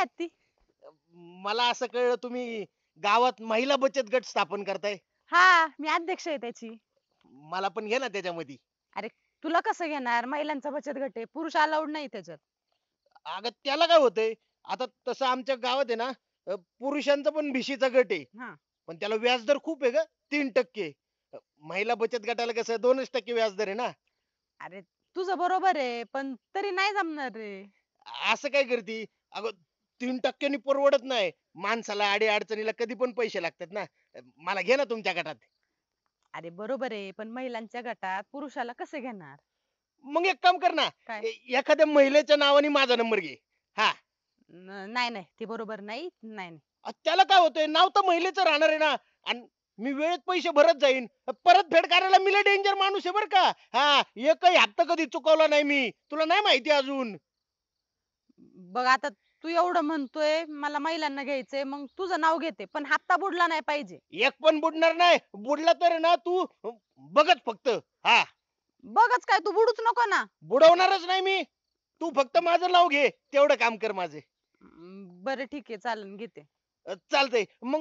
आहेत ती? मला असं कळलं तुम्ही गावात महिला बचत गट स्थापन करताय. हा, मी अध्यक्ष आहे त्याची. मला पण घे ना त्याच्यामध्ये. अरे, तुला कसं घेणार? महिलांचा बचत गट आहे, पुरुष अलाउड नाही त्याच्यात. अगं त्याला काय होतंय? आता तसं आमच्या गावात आहे ना, पुरुषांचा पण भिशीचा गट आहे. हा. पण त्याला व्याजदर खूप आहे ग, 3%. महिला बचत गटाला कसं 2% व्याजदर आहे ना. अरे, तुझं बरोबर आहे, पण तरी नाही जमणार रे. असं काय करती? अगं 3% नी परवडत नाही. माणसाला अडी-अडचणीला कधी पण पैसे लागतात ना. मला घे ना तुमच्या गटात. अरे बरोबर आहे, पण महिलांच्या गटात पुरुषाला कसे घेणार? मग एक काम कर ना, काय? एखाद्या महिलेच्या नावाने माझा नंबर घे. हां. नाही नाही, ते बरोबर नाही. नाही नाही. त्याला काय होतंय? नाव तर महिलेचं राहणार आहे ना. आणि मी वेळेत पैसे भरत जाईन. परतफेड करायला मी लय डेंजर माणूस आहे बरं का. हां, एकही हप्ता कधी चुकवला नाही मी. तुला नाही माहिती अजून. बघ आता, तू एवढं म्हणतोय मला महिलांना घ्यायचंय, मग तुझं नाव घेते, पण हप्ता बुडला नाही पाहिजे. एक पण बुडणार नाही. बुडला तर आहे ना तू बघत फक्त. हां, बघच काय, तू बुडूच नको ना. बुडवणारच नाही मी. तू फक्त माझं नाव घे. तेवढं काम कर माझे. बरं ठीक आहे, चालेल घेते. चालतंय. मग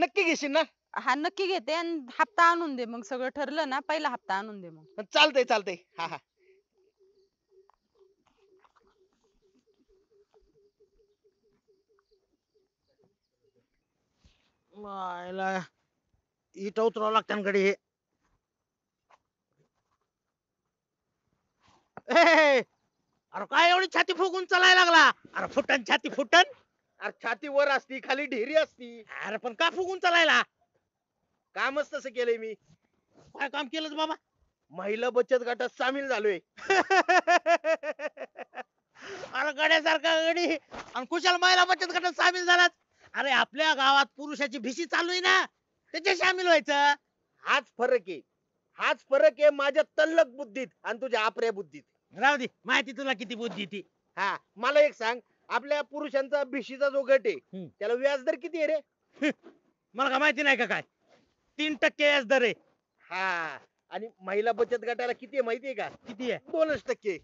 नक्की घेशील ना? हा, नक्की घेते. आणि हप्ता आणून दे, मग सगळं ठरलं ना, पहिला हप्ता आणून दे मग. चालतंय, चालतंय. हां, हां. मायला इट उतरावं लागतं कडे हे. ए, अरे काय एवढी छाती फुगून चालायला लागला? अरे फुटन छाती फुटन. अरे छाती वर असती, खाली ढेरी असती. अरे पण का फुगून चालायला? कामच तसं केलंय मी. काय काम केलंस बाबा? महिला बचत गटात सामील झालोय. अरे गड्यासारखा गडी आणि कुशाल महिला बचत गटात सामील झालात. अरे आपल्या गावात पुरुषाची भिशी चालू आहे ना, त्याच्यात सामील व्हायचं. हाच फरक आहे. हाच फरक आहे माझ्या तल्लक बुद्धीत आणि तुझ्या आपऱ्या बुद्धीत. राहू दे, माहिती तुला किती बुद्धी ती. हा, मला एक सांग, आपल्या पुरुषांचा भिशीचा जो गट आहे हम्म. त्याला व्याजदर किती आहे रे? मला का माहिती नाही का काय? 3% व्याज दर आहे. हा, आणि महिला बचत गटाला किती आहे माहिती आहे का? किती आहे? 2%.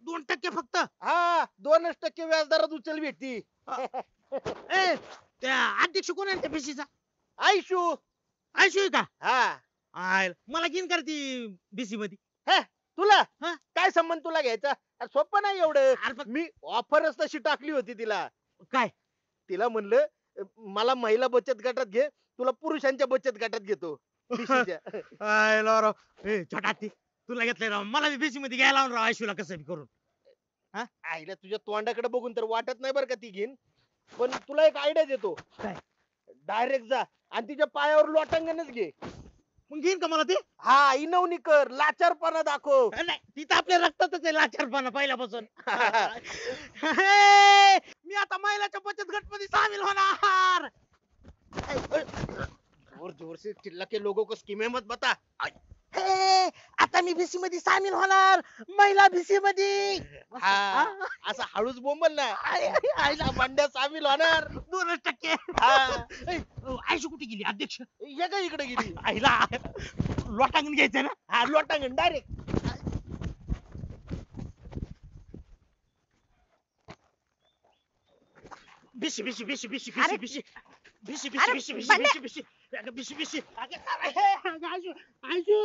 2% फक्त. हा, 2% व्याजदरात उचल भेटती. ए, त्या अध्यक्ष कोण आहे त्या भिशीचा? आयशू. आयशू आहे का? हा, मला घेईन कर ती बीसी मध्ये. तुला हा? काय संबंध तुला घ्यायचा? अरे सोपं नाही एवढं. अरे पण मी ऑफरच तशी टाकली होती तिला. काय? तिला म्हणलं मला महिला बचत गटात घे, तुला पुरुषांच्या बचत गटात घेतो. भिशीच्या. छोटा ती तुला घेतलंय राव, मला बीसी मध्ये घ्यायला लावून राव आयशूला कसं बी करून. आईला तुझ्या तोंडाकडे बघून तर वाटत नाही बरं का ती घेईन. पण तुला एक आयडिया देतो. काय? डायरेक्ट जा आणि तिच्या पायावर लोटांगणच घे. मग घेईन का मला ते? हा, इनवणी कर, लाचारपणा दाखव. नाही, ती तर आपल्या रक्तातच आहे लाचारपणा पहिल्यापासून. मी आता महिलाच्या बचत गट मध्ये सामील होणार. जोर जोर से चिल्ला के लोगों को स्कीमें मत बता. हे, आता मी बीसी मध्ये सामील होणार, महिला बीसी मध्ये. हा, असं हळूच बोंबल ना. आईला बंड्या सामील होणार. 2%. हा, आयशू कुठे गेली अध्यक्ष? ये का इकडे गेली. आईला लोटांगण घ्यायचं ना. हा, लोटांगण डायरेक्ट. बिशी बिशी बिशी बिशी अरे, बिशी बिशी बिशी अरे, बिशी बिशी बंड्या. बिशी बिशी अगं बिशी बिशी आयशू आयशू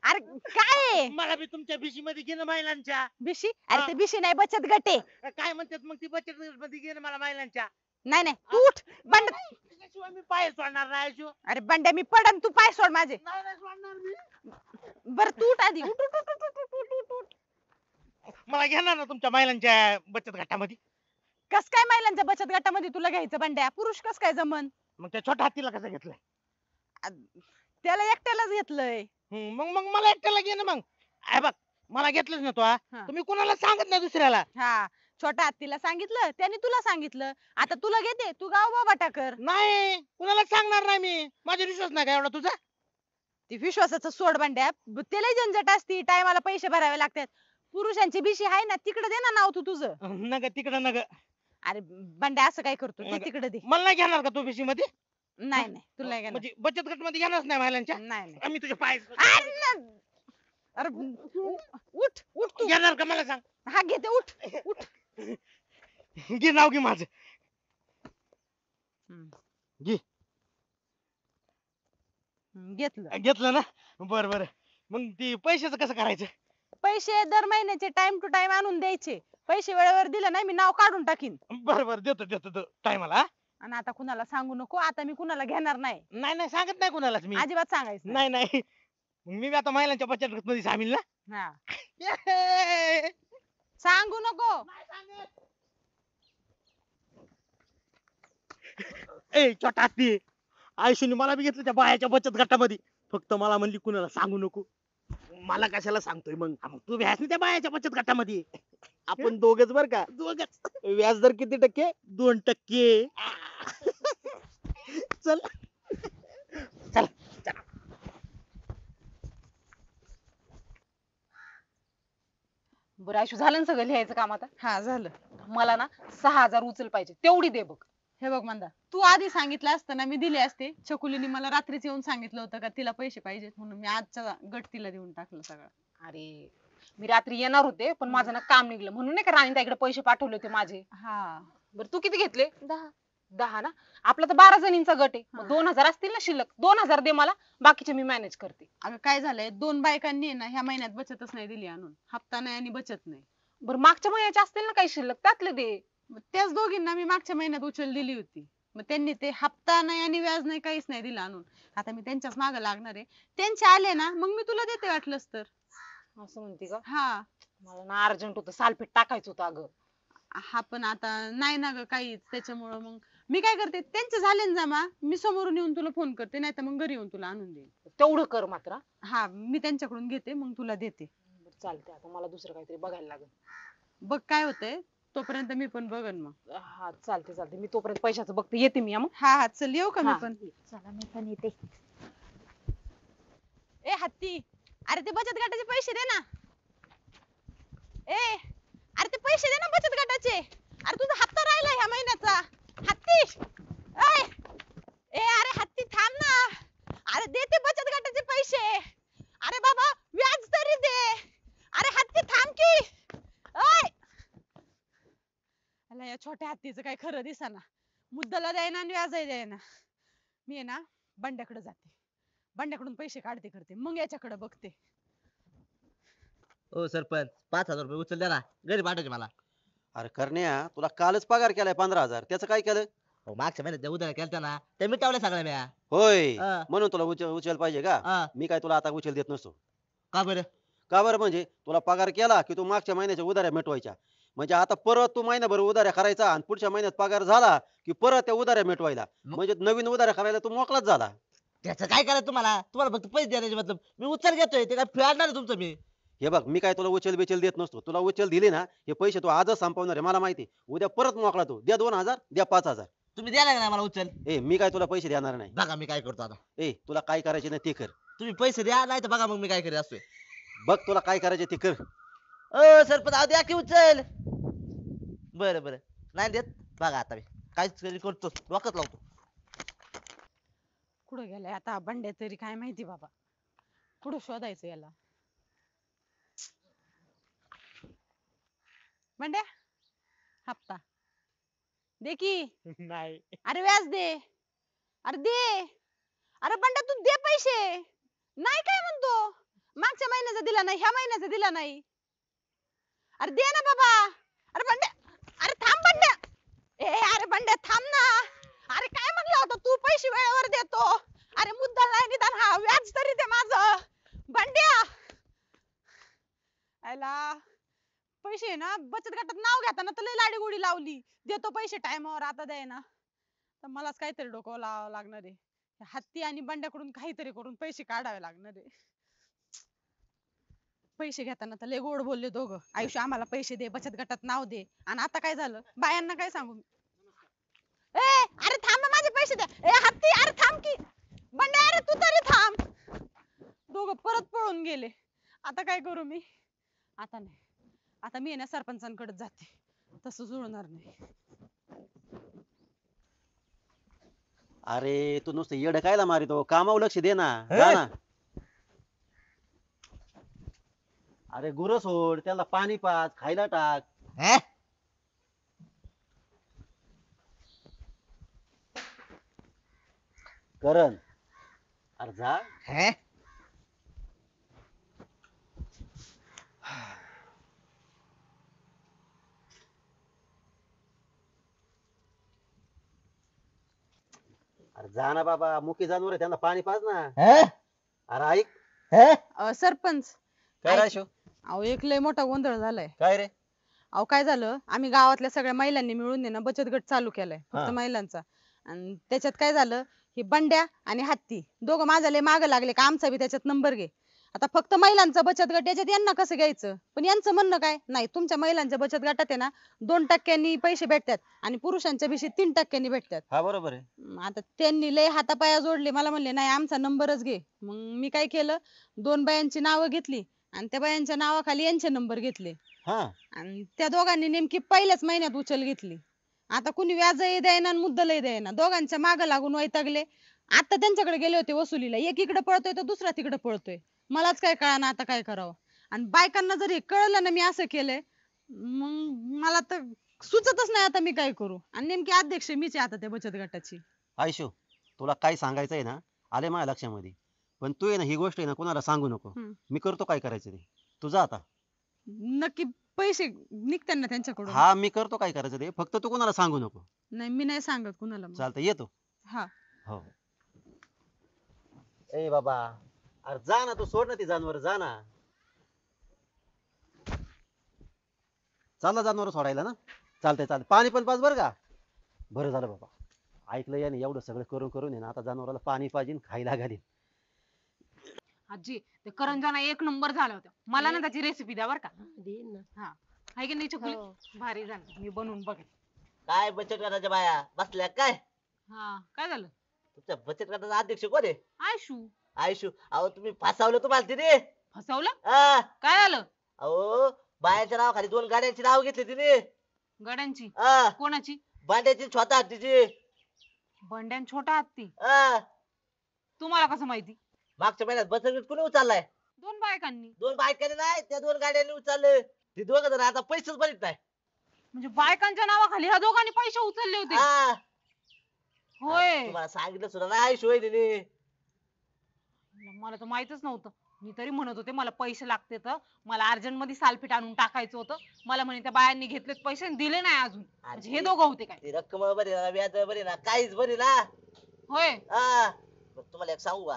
अरे काय आहे? मला बी तुमच्या बिशी मध्ये घे ना महिलांच्या. बिशी? अरे ते बिशी नाही, बचत गट आहे. काय म्हणतात मग ती बचत मध्ये घे ना मला महिलांच्या. नाही नाही, तू उठ बंड. त्याच्याशिवाय मी पाय सोडणार नाही आयशू. अरे बंड्या, मी पडन, तू पाय सोड माझे. नाही नाही सोडणार मी. बर तू उठ आधी. उठ उठ उठ उठ उठ उठ उठ उठ. मला घेणार ना तुमच्या महिलांच्या बचत गटामध्ये? कस काय महिलांच्या बचत गटामध्ये तुला घ्यायचं बंड्या? पुरुष कस काय जमन? मग त्या छोट्या हत्तीला कसं घेतलंय? त्याला एकट्यालाच घेतलंय. मग मग मला एकट्याला घे ना मग. अरे बघ, मला घेतलंच ना तू हा. तुम्ही कोणाला सांगत नाही दुसऱ्याला. हा, छोट्या हत्तीला सांगितलं, त्याने तुला सांगितलं. आता तुला घेते, तू गाव बाबा कर. नाही, कुणाला सांगणार नाही मी. माझा विश्वास नाही का एवढा तुझा? ती विश्वासाचं सोड बंड्या, त्याला झंझट असती, टायमाला पैसे भरावे लागतात. पुरुषांची बिशी आहे ना, तिकडे दे ना नाव तू तुझं. नग तिकडं नग. अरे बंड्या, असं काय करतो? ते तिकडे दे. मला नाही घेणार का तू बीसी मध्ये? नाही नाही, तुला नाही घेणार. म्हणजे बचत गट मध्ये घेणारच नाही महिलांच्या? नाही नाही. आम्ही तुझ्या पाय अरे उठ उठ तू. घेणार का मला सांग? हा, घेते, उठ उठ. घे नाव घे माझं. हम्म. घे. घेतलं. घेतलं ना? बर बर. मग ती पैशाचं कसं करायचं? पैसे दर महिन्याचे टाइम टू टाइम आणून द्यायचे. पैसे वेळेवर दिले नाही मी नाव काढून टाकीन. बर बर, देतो देतो टायमाला. आणि आता कुणाला सांगू नको, आता मी कुणाला घेणार नाही. नाही नाही, सांगत नाही कुणालाच मी. अजिबात सांगायचं नाही. नाही नाही. मग मी बी आता महिलांच्या बचत गट मध्ये सामील ना. हा. ये. सांगू नको. ए छोटा हत्ती, आयुष्याने मला बी घेतलं त्या बायाच्या बचत गटामध्ये. फक्त मला म्हणली कुणाला सांगू नको. मला कशाला सांगतोय मग? मग तू बी आहेस ना त्या बायाच्या बचत गटामध्ये. आपण दोघच बर का? दोघच. व्याजदर किती टक्के? 2%. चल. चल. बरं आयशू, झालं ना सगळं लिहायचं काम आता? हा झालं. मला ना 6,000 उचल पाहिजे, तेवढी दे बघ. हे बघ मंदा, तू आधी सांगितलं असतं ना मी दिले असते. छकुलीने मला रात्रीच येऊन सांगितलं होतं का तिला पैसे पाहिजेत म्हणून मी आजचा गट तिला देऊन टाकलं सगळं. अरे मी रात्री येणार होते पण माझं ना काम निघलं म्हणून नाही का राणी ताईकडे पैसे पाठवले होते माझे. हा. बरं तू किती घेतले? 10. 10 ना? आपला तर 12 जणींचा गट आहे, हा. मग 2,000 असतील ना शिल्लक. 2,000 दे मला, बाकीचे मी मॅनेज करते. अगं काय झालंय, 2 बायकांनी ना ह्या महिन्यात बचतच नाही दिली आणून. हप्ता नाही आणि बचत नाही. बरं मागच्या महिन्याचे असतील ना काही शिल्लक, त्यातले दे. मग त्याच दोघींना मी मागच्या महिन्यात उचल दिली होती. मग त्यांनी ते हप्ता नाही आणि व्याज नाही काहीच नाही दिलं आणून. आता मी त्यांच्याच मागे लागणार आहे. त्यांचे आले ना मग मी तुला देते वाटलंच तर. असं म्हणते का? हा. मला ना अर्जंट होतं, सालपीठ टाकायचं होतं अगं. हा पण आता नाही ना ग काहीच, त्याच्यामुळं मग मी काय करते, त्यांचे झाले ना जमा मी समोरून येऊन तुला फोन करते, नाही तर मग घरी येऊन तुला आणून देईन. तेवढं कर मात्र. हा मी त्यांच्याकडून घेते मग तुला देते. बरं चालते, आता मला दुसरं काहीतरी बघायला लागेल. बघ काय होतंय, तोपर्यंत मी पण बघन मग. हा चालते चालते, मी तोपर्यंत पैशाचं बघते, येते मी. मग हा हा चल येऊ का मी हा. पण. चला मी पण येते. ए हत्ती, अरे ते बचत गटाचे पैसे दे ना. ए अरे ते पैसे दे ना बचत गटाचे. अरे तुझा हप्ता राहिला ह्या महिन्याचा. हत्ती ए ए अरे हत्ती थांब ना. अरे दे ते बचत गटाचे पैसे. अरे बाबा व्याज तरी दे. अरे हत्ती थांब की. ओय अला या छोट्या हत्तीचं काय खरं दिसेना. मुद्दला द्यायना आणि व्याजही द्यायना. मी आहे ना बंड्याकडे जाते, बंड्याकडून पैसे काढते करते, मग याच्याकडे बघते. ओ सरपंच, 5,000 रुपये उचल द्या ना, घरी पाठवायचे मला. अरे करण्या, तुला कालच पगार केलाय 15,000. त्याचं काय केलं? हो मागच्या महिन्यात त्या उधाऱ्या केलत्या ना, त्या मिटावल्या सगळ्या म्या. होय, हा. म्हणून तुला उचल पाहिजे का? हा. मी काय तुला आता उचल देत नसतो. का बरं? का बरं? म्हणजे तुला पगार केला की तू मागच्या महिन्याच्या उधाऱ्या मिटवायच्या. म्हणजे आता परत तू महिनाभर उधाऱ्या करायचा आणि पुढच्या महिन्यात पगार झाला की परत त्या उधाऱ्या मिटवायला. म्हणजे नवीन उधाऱ्या करायला तू मोकळाच झाला. त्याचं काय करायचं तुम्हाला? तुम्हाला फक्त पैसे द्यायचे, मतलब मी उचल घेतोय, ते काय फेडणार आहे तुमचं मी. हे बघ, मी काय तुला उचल बिचल देत नसतो. तुला उचल दिली ना, हे पैसे तू आजच संपवणार आहे मला माहिती. उद्या परत मोकळा तू. द्या 2,000, द्या 5,000. तुम्ही द्यायला ना मला उचल. ए मी काय तुला पैसे देणार नाही. बघा मी काय करतो आता. ए तुला काय करायचे नाही ते कर. तुम्ही पैसे द्या, नाही तर बघा मग मी काय करेन असतोय. बघ तुला काय करायचे ते कर. सरपंच द्या की उचल. बरं बरं, नाही देत बघा आता मी काहीच करतो, डोक्यात लावतो. कुठं गेलाय आता बंड्या तरी काय माहिती बाबा. कुठं शोधायचं याला. बंड्या हप्ता दे की. नाही. अरे व्याज दे. अरे दे. अरे बंड्या तू दे पैसे. नाही काय म्हणतो, मागच्या महिन्याचा दिला नाही, ह्या महिन्याचा दिला नाही. अरे दे ना बाबा. अरे बंड्या, अरे थांब बंड्या. ए अरे बंड्या थांब ना. अरे काय म्हणलं होतं तू पैसे वेळेवर देतो. अरे मुद्दल नाही निदान हा व्याज तरी दे माझं. बंड्या आयला पैसे आहे ना बचत गटात नाव घेताना तर लय लाडी गोडी लावली. देतो पैसे टायमावर, आता द्याय ना. तर मलाच काहीतरी डोकं लावावं लागणार आहे. हत्ती आणि बंड्याकडून काहीतरी करून पैसे काढावे लागणार आहे. पैसे घेताना तर लय गोड बोलले दोघं. आयुष्य आम्हाला पैसे दे, बचत गटात नाव दे. आणि आता काय झालं, बायांना काय सांगू. ए अरे थांब ना, माझे पैसे दे. ए हत्ती अरे थांब की. बंड्या अरे तू तरी थांब. दोघं परत पळून गेले. आता काय करू मी. आता नाही, आता मी ना सरपंचांकडे जाते. तसं जुळणार नाही. अरे तू नुसतं येडं कायला मारितो? कामावर लक्ष दे ना. जा ना. अरे गुरं सोड, त्याला पाणी पाच, खायला टाक. हे? करण अरे जा. हे अरे जा ना बाबा, मुकी जनावर आहे, त्यांना पाणी पाज ना. हे? अरे ऐक. हे? सरपंच काय ऐक. राशो? अहो एक लय मोठा गोंधळ झालाय. काय रे? अहो काय झालं, आम्ही गावातल्या सगळ्या महिलांनी मिळून आहे ना बचत गट चालू केलाय हा. फक्त महिलांचा. आणि त्याच्यात काय झालं, ही बंड्या आणि हत्ती दोघं माझ्या लय मागं लागले का आमचा बी त्याच्यात नंबर घे. आता फक्त महिलांचा बचत गट याच्यात यांना कसं घ्यायचं, पण यांचं म्हणणं काय नाही, तुमच्या महिलांच्या बचत गटात आहे ना 2% पैसे भेटतात आणि पुरुषांच्या भिशी 3% भेटतात. हा बरोबर आहे. आता त्यांनी लय हातापाया जोडले, मला म्हणले नाही आमचा नंबरच घे. मग मी काय केलं, 2 बायांची नावं घेतली आणि त्या बायांच्या नावाखाली यांचे नंबर घेतले हा आणि त्या दोघांनी नेमकी पहिल्याच महिन्यात उचल घेतली. आता कुणी व्याजही द्यायना आणि मुद्दलही द्यायना, दोघांच्या मागं लागून वैतागले. आता त्यांच्याकडे गेले होते वसुलीला, एक इकडे पळतोय तर दुसरा तिकडे पळतोय. मलाच काय कळना आता काय करावं. आणि बायकांना जरी कळलं ना मी असं केलंय, मग मला तर सुचतच नाही आता मी काय करू. आणि नेमकी अध्यक्ष मीच आहे आता त्या बचत गटाची. आयशो, तुला काय सांगायचंय ना आले माझ्या लक्षामध्ये, पण तू आहे ना ही गोष्ट आहे ना कुणाला सांगू नको. हम्म. मी करतो काय करायचं ते, तुझा आता. नक्की पैसे निघतात ना त्यांच्याकडून? हा मी करतो काय करायचं ते, फक्त तू कुणाला सांगू नको. नाही मी नाही सांगत कुणाला मग. चालतं, येतो. हा हो. ए बाबा, अरे जा ना, तू सोड ना ती जनावर, जा ना. चालला जनावर सोडायला ना. चालतंय चालतंय, पाणी पण पाच बरं का. बरं झालं बाबा, ऐकलं याने एवढं सगळं करून करून आहे ना, आता जनावराला पाणी पाहिजे खायला घालीन. आजी ते करंजाना एक नंबर झाला होता. मला ना त्याची रेसिपी द्या बर का. देईन ना. हा हाय की नाही चकुली? हो. भारी झालं, मी बनवून बघेन. काय बचत गटाच्या बाया बसल्या काय? हा काय झालं? तुमच्या बचत गटाचा अध्यक्ष कोण आहे? आयशू आयुष्य. अहो तुम्ही फसवलं तुम्हाला तिने. फसवलं? हा. काय झालं? अहो बायांच्या नावाखाली 2 गाड्यांची नाव घेतली तिने. गड्यांची? हा. कोणाची? बांड्याची स्वतः हत्तीची. बंड्यान छोटा हत्ती? हा. तुम्हाला कसं माहिती? मागच्या महिन्यात बचत गट कुणी उचललाय? 2 बायकांनी. 2 बायकांनी नाही, त्या 2 गाड्यांनी उचलले. ते दोघं जण आता पैसेच भरीत नाही. म्हणजे बायकांच्या नावाखाली ह्या दोघांनी पैसे उचलले होते? हा. होय. तुम्हाला सांगितलं सुद्धा नाही शिवाय तिने. मला तर माहितच नव्हतं. मी तरी म्हणत होते मला पैसे लागते तर मला अर्जंट मध्ये सालपीठ आणून टाकायचं होतं. मला म्हणे त्या बायांनी घेतलेत पैसे आणि दिले नाही अजून. म्हणजे हे दोघं होते काय? ती रक्कम बरी ना, व्याज बरी ना, काहीच बरी ना. होय. हा. बरं, तुम्हाला एक सांगू का,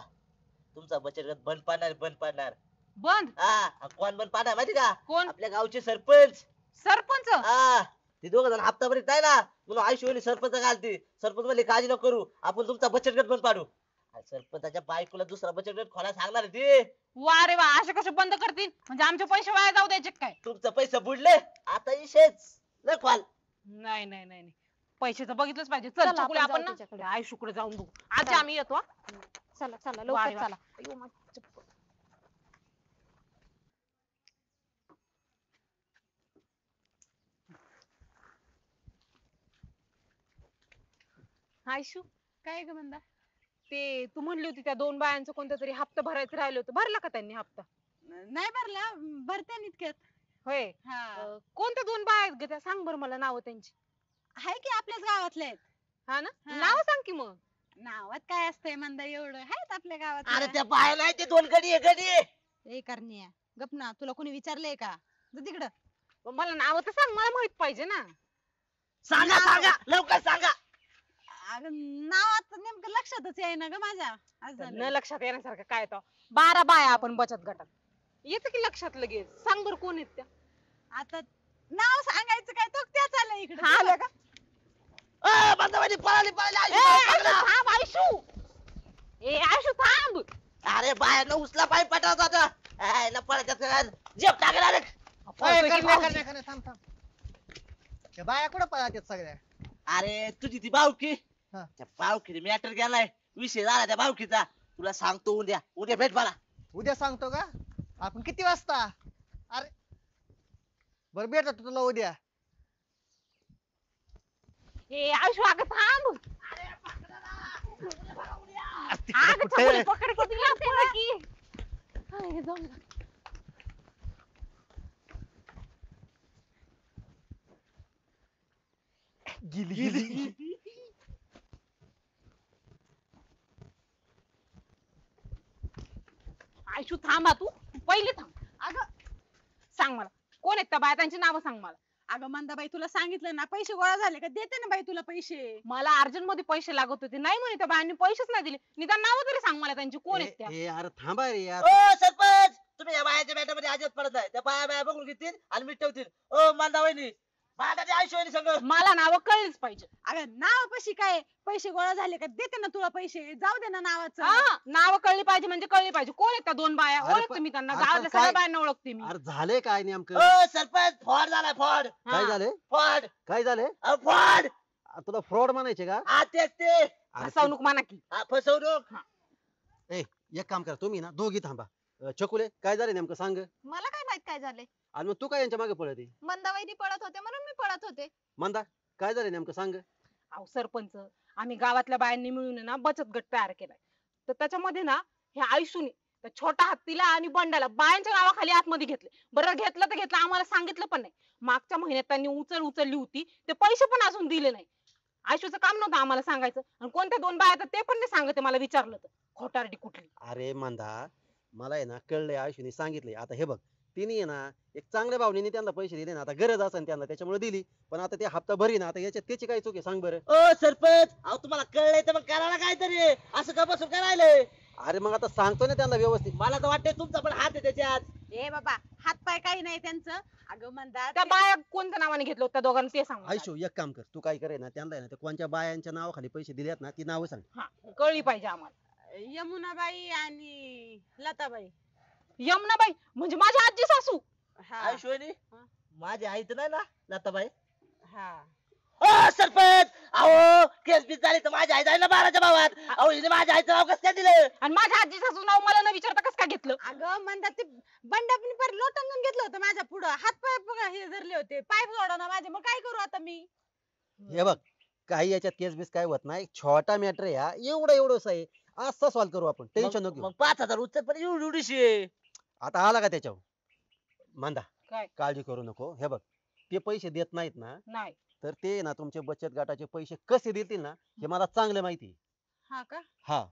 तुमचा बचत गट बंद पडणार, बंद पडणार. बंद? हा. आणि कोण बंद पडणार माहिती का? कोण? आपल्या गावचे सरपंच. सरपंच? हा. ते दोघं जण हप्ता भरीत नाही ना, म्हणून आयुष्यवाणी सरपंच घालते. सरपंच म्हणले काळजी नको करू, आपण तुमचा बचत गट बंद पाडू. आणि सरपंचाच्या बायकोला दुसरा बचत गट खोला सांगणार आहे ते. वा रे वा, असे कसे बंद करतील? म्हणजे आमचे पैसे वाया जाऊ द्यायचे काय? तुमचं पैसे बुडले, आता इशेच लय खोल. नाही नाही नाही नाही. पैशाचं बघितलंच पाहिजे. चला, चल चकुले आपण आपण जाऊ ना तिच्याकडे. आयुष्यकडे जाऊन बघू. आजी चला. आम्ही येतो हा. चला चला वा लवकर रे वा. चला. अयो, माझी चप्पल. आयशू काय ग म्हणता? ते तू म्हणली होती त्या 2 बायांचं कोणतं तरी हप्ता भरायचं राहिलं होतं, भरला का त्यांनी हप्ता? नाही भरला, भरते इतक्यात. होय. हा कोणत्या 2 बाया आहेत ग त्या? सांग बरं मला नाव त्यांची. आहे की आपल्याच गावातले आहेत. हा ना? हा. नाव सांग की मग. नावात काय असतंय म्हणता, एवढं आहेत आपल्या गावात. अरे त्या बाया नाही, ते 2 गडी आहे, गडी. ए करण्या गप ना, तुला कोणी विचारलंय का? जा तिकडं. पण मला नाव तर सांग, मला माहित पाहिजे ना. सांगा सांगा लवकर सांगा. अगं नाव आता नेमकं लक्षातच येईना ग माझ्या. असं झालं. न लक्षात येण्यासारखं काय तो 12 बाया आपण बचत गटात. येतं की लक्षात लगेच. सांग बरं कोण आहेत त्या? आता नाव सांगायचं काय, तो त्याच आलं इकडे. हा, आल्या का? बंदवाडी पळाली पळाली ए, आयुष्य, आयशू, पळाली. थांब आयशू. ए आयशू थांब. अरे बाहेर उचला पाय पटावत होता. पळायच्यात जेप टाकला रे. पळतोय की भाऊजी. थांब थांब. त्या बाया कुठं पळतात सगळ्या? अरे तुझी ती बावकी, हा. त्या बावकीने मॅटर गेलाय, विषय झाला त्या बावकीचा. तुला सांगतो उद्या, उद्या भेट मला. उद्या सांगतो का? आपण किती वाजता? अरे बरं भेटतो तुला उद्या. ए आयशू अगं थांब. अगं कुठे? चकुली पकड किती लागते ना की. हाय, जाऊ दे. गेली गेली. आयशू थांबा तू पहिले थांब. अगं सांग मला कोण आहेत त्या बाया, त्यांची नावं सांग मला. अगं मंदाबाई तुला सांगितलं ना पैसे गोळा झाले का देते ना बाई तुला पैसे. मला अर्जंट मध्ये पैसे लागत होते, नाही म्हणे त्या बायांनी पैसेच नाही दिले. निदान नावं तरी सांग मला त्यांची, कोण आहेत त्या. ए यार थांबा रे यार. ओ सरपंच तुम्ही या बायाच्या बॅटामध्ये अजिबात पडत नाही. त्या बाया बघून घेतील आणि मीठ ठेवतील. ओ मांदावणी माझ्या आयुष्यवाणी सगळं. मला नावं कळलीच पाहिजे. अगं नाव पशी काय पैसे गोळा झाले का देते ना तुला पैसे, जाऊ दे ना नावाचं. हा नावं कळली पाहिजे म्हणजे कळली पाहिजे. कोण आहेत त्या दोन बाया, अरे ओळखते पण- मी त्यांना, अरे पण गावातल्या सगळ्या काय- बायांना ओळखते मी. अरे झाले काय नेमकं? ओ सरपंच फ्रॉड झालाय फ्रॉड काय हा. झाले? फ्रॉड काय झाले? फ्रॉड. तुला फ्रॉड म्हणायचे का? हा तेच ते. अरे फसवणूक म्हणा की. हा, फसवणूक. एक काम करा तुम्ही ना दोघी थांबा. चकुले काय झाले नेमकं सांग. मला काय माहित काय झाले. आणि मग तू काय यांच्या मागे पळते? मंदावैदी पळत होते म्हणून मी पळत होते. मंदा काय झाले नेमकं सांग. अहो सरपंच, आम्ही गावातल्या बायांनी मिळून आहे ना बचत गट तयार केलाय. तर त्याच्यामध्ये ना हे आयुष्यने त्या छोट्या हत्तीला आणि बंडाला बायांच्या नावाखाली आतमध्ये घेतले. बरं घेतलं तर घेतलं, आम्हाला सांगितलं पण नाही. मागच्या महिन्यात त्यांनी उचलली होती, ते पैसे पण अजून दिले नाही. आयुष्याचं काम नव्हतं आम्हाला सांगायचं, आणि कोणत्या दोन बाया तर ते पण नाही सांगते मला विचारलं तर. खोटारडी कुठली. अरे मंदा मला आहे ना कळलंय आयुष्यने सांगितलंय. आता हे बघ तिने आहे ना एक चांगल्या भावनेने त्यांना पैसे दिले ना, आता गरज असेल त्यांना त्याच्यामुळे दिली. पण आता ते हप्ता भरी ना, आता याच्यात त्याची काय चूक आहे सांग बरं. ओ सरपंच अहो तुम्हाला कळलंय तर मग करा ना काहीतरी. असं का बसून करायलंय. अरे मग आता सांगतो ना त्यांना व्यवस्थित. मला तर वाटतंय तुमचा पण हात आहे त्याच्यात. ए बाबा हात पाय काही नाही त्यांचं. अगं मंदा त्या बाया कोणत्या नावाने घेतलं होतं त्या दोघांना ते सांग मला. आयुष्य एक काम कर, तू काय करे ना त्यांना आहे ना ते कोणत्या बायांच्या नावाखाली पैसे दिलेत ना ती नावं सांग. हा कळली पाहिजे आम्हाला. यमुनाबाई आणि लताबाई. यमुनाबाई म्हणजे माझी आजी सासू. हा आयुष्यवाणी हा. माझी आई तर नाही ना लताबाई. हा ओ सरपंच अहो केस बीस झाली तर माझी आई जाईल ना 12च्या भावात. अहो हिने माझ्या आईचं नाव कसं काय दिलं. आणि माझ्या आजी सासू नाव मला न विचारता कसं काय घेतलं. अगं मंदा ते बंडापणी पर लोटंगण घेतलं होतं माझ्या पुढं. हात पाय बघा हे धरले होते, पाय सोडा ना माझे. मग काय करू आता मी. हे बघ काही याच्यात केस बीस काय होत नाही, छोटा मॅटर आहे हा. एवढंच आहे, असं सॉल्व्ह करू आपण, टेन्शन नको घेऊ. मग 5,000 उचल पण एवढीशी आहे. आता आला का त्याच्यावर मांदा काय? काळजी करू नको. हे बघ ते पैसे देत नाहीत ना, नाही तर ते ना तुमचे बचत गटाचे पैसे कसे देतील ना हे मला चांगलं माहिती आहे. हा का. हा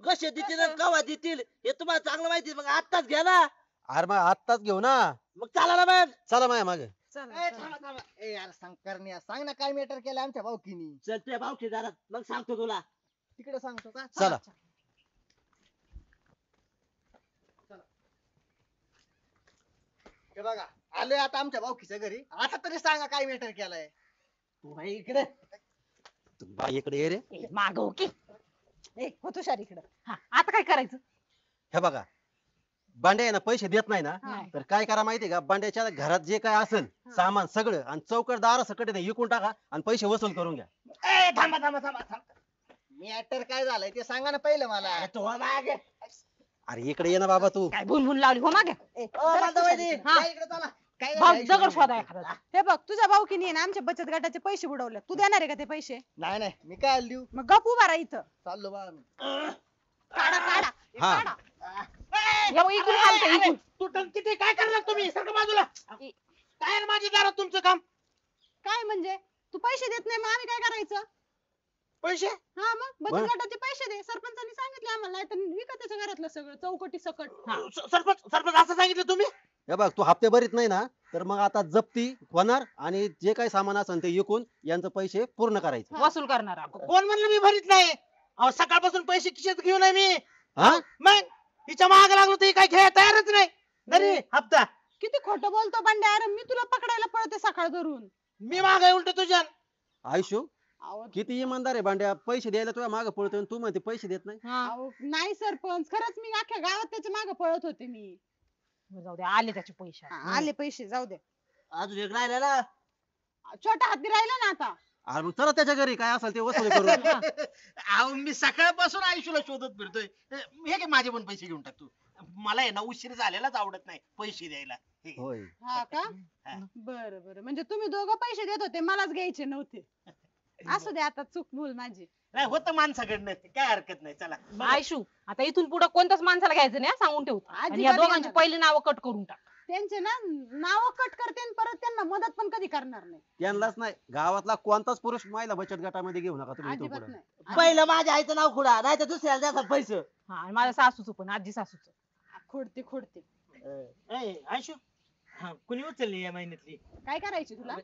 कसे देतील आणि केव्हा देतील हे तुम्हाला चांगलं माहिती आहे. मग आत्ताच घ्या ना. अरे मग आत्ताच घेऊ ना. मग चला ना मग. चला माझ्या मागे. चला थांबा थांबा. ए यार सांग करण्या, सांग ना काय मॅटर केलं आमच्या भाऊकीनी. चल तुझ्या भावकी दारात मग सांगतो तुला. तिकडे सांगतो का. चला. हे बघा आलोय आता आमच्या भाऊकीच्या घरी. आता तरी सांगा काय मॅटर केलाय. तू भाई इकडे. तू बाई इकडे ये रे. माग हो की. ए हो तुषार इकडं. हा आता काय करायचं. हे बघा बांड्या आहे ना पैसे देत नाही ना, नाही. तर काय करा माहितीये का, बांड्याच्या घरात जे काय असेल सामान सगळं आणि चौकटदार सकट नाही विकून टाका आणि पैसे वसूल करून घ्या. ए थांबा थांबा थांबा थांबा. मॅटर काय झालंय ते सांगा ना पहिलं मला. अरे तू मागे. अरे इकडे ये ना बाबा तू. काय भुनभुन लावली हो मागे. ए, ओ जरा माधववाडी. तुषार इकडं. हा. या इकडे चला. काय भाऊ झालंय दगड आयुष्यामध्ये? शोधा एखादा. हे बघ तुझ्या भाऊकीने आहे ना आमच्या बचत गटाचे पैसे बुडवले. तू देणार आहे का ते पैसे. नाही नाही मी काय देऊ. मग गप उभा राहा इथं. चाललो बा मी. काढा काढा हे हा. काढा. या बघ, इकडून हालतंय, इकडून. तुटन किती काय करणार तुम्ही सगळं बाजूला. काय आहे माझ्या दारात तुमचं काम. काय म्हणजे तू पैसे देत नाही मग आम्ही काय करायचं. पैसे हा मग बचत बरं. गटाचे पैसे दे. सरपंचांनी सांगितले आम्हाला, नाही तर विका त्याच्या घरातलं सगळं चौकटी सकट. सरपंच सरपंच असं सांगितलं तुम्ही. हे बघ तू हप्ते भरीत नाही ना, तर मग आता जप्ती होणार आणि जे काही सामान असेल ते विकून यांचे पैसे पूर्ण करायचे. वसूल करणार आपण. कोण म्हणलं मी भरीत नाही. अहो सकाळपासून पैसे खिशात घेऊन आहे मी. हा मग हिच्या माग लागलो तर ही काय घ्यायला तयारच नाही. तरी हप्ता किती खोटं बोलतो बंड्या. अरे मी तुला पकडायला पळते सकाळ धरून. मी माग आहे उलट तुझ्या. आयुष्य अहो किती इमानदार आहे बांड्या, पैसे द्यायला तुझ्या मागे पळतोय आणि तू म्हणते पैसे देत नाही. हा. अहो, नाही सरपंच खरंच मी अख्ख्या गावात त्याच्या मागे पळत होते मी. जाऊ दे आले त्याचे पैसे. हा, आले पैसे जाऊ दे. अजून एक राहिला ना. छोटा हाती राहिला ना आता. अरे मग चला त्याच्या घरी काय असेल ते वसूल करू. अहो मी सकाळपासून आयुष्याला शोधत फिरतोय. हे काय माझे पण पैसे घेऊन टाक तू. मला आहे ना उशीर झालेलाच आवडत नाही पैसे द्यायला. हे घे. होय हा का. हा. बरं बरं म्हणजे तुम्ही दोघं पैसे देत होते मलाच घ्यायचे नव्हते. असू दे आता चूक भूल माझी. नाही होतं माणसाकडनं काय हरकत नाही चला. आयशू आता इथून पुढे कोणत्याच माणसाला घ्यायचं नाही हा, सांगून ठेवतो. आणि अजिबात या दोघांची घेणार. पहिली नावं कट करून टाक. त्यांचे ना नाव कट करते आणि परत त्यांना मदत पण कधी करणार नाही. त्यांनाच नाही, गावातला कोणताच पुरुष महिला बचत गटामध्ये घेऊ नका तुम्ही इथून अजिबात पुढे. नाही. पहिलं माझ्या आईचं नाव खुडा नाही तर दुसऱ्याला द्यायचं पैसे. हा आणि माझ्या सासूचं पण आजी सासूचं. खोडते खोडते. आयशू हा कुणी उचलली या महिन्यातली? काय करायची तुला?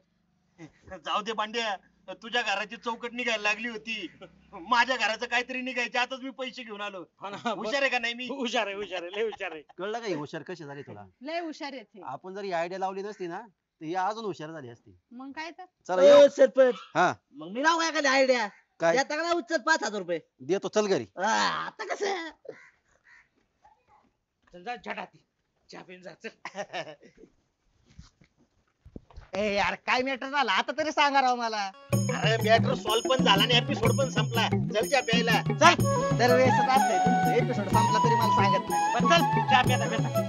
जाऊ दे पांड्या, तुझ्या घराची चौकट निघायला लागली होती, माझ्या घराचं काहीतरी निघायचं, आताच मी पैसे घेऊन आलो. हुशार आहे का नाही मी? हुशार आहे हुशार आहे लय हुशार आहे. कळलं का ही हुशार कशी झाली तुला? लय हुशार आहेत हे. आपण जर ही आयडिया लावली नसती ना तर ही अजून हुशार झाली असती. मग काय तर चला येऊ. सरपंच हा मग मी लावू एखादी आयडिया. काय त्या तक्रार उचल 5,000 रुपये. देतो, चल घरी. आता कसं चल जा छटाती चहा पिऊन जा चल. ए यार काय मॅटर झाला आता तरी सांगा राव मला. अरे मॅटर सॉल्व पण झाला आणि एपिसोड पण संपला. चल चहा प्यायला. दरवेळेस असतंय तुमचं एपिसोड संपला तरी मला सांगत नाही. चल चहा प्यायला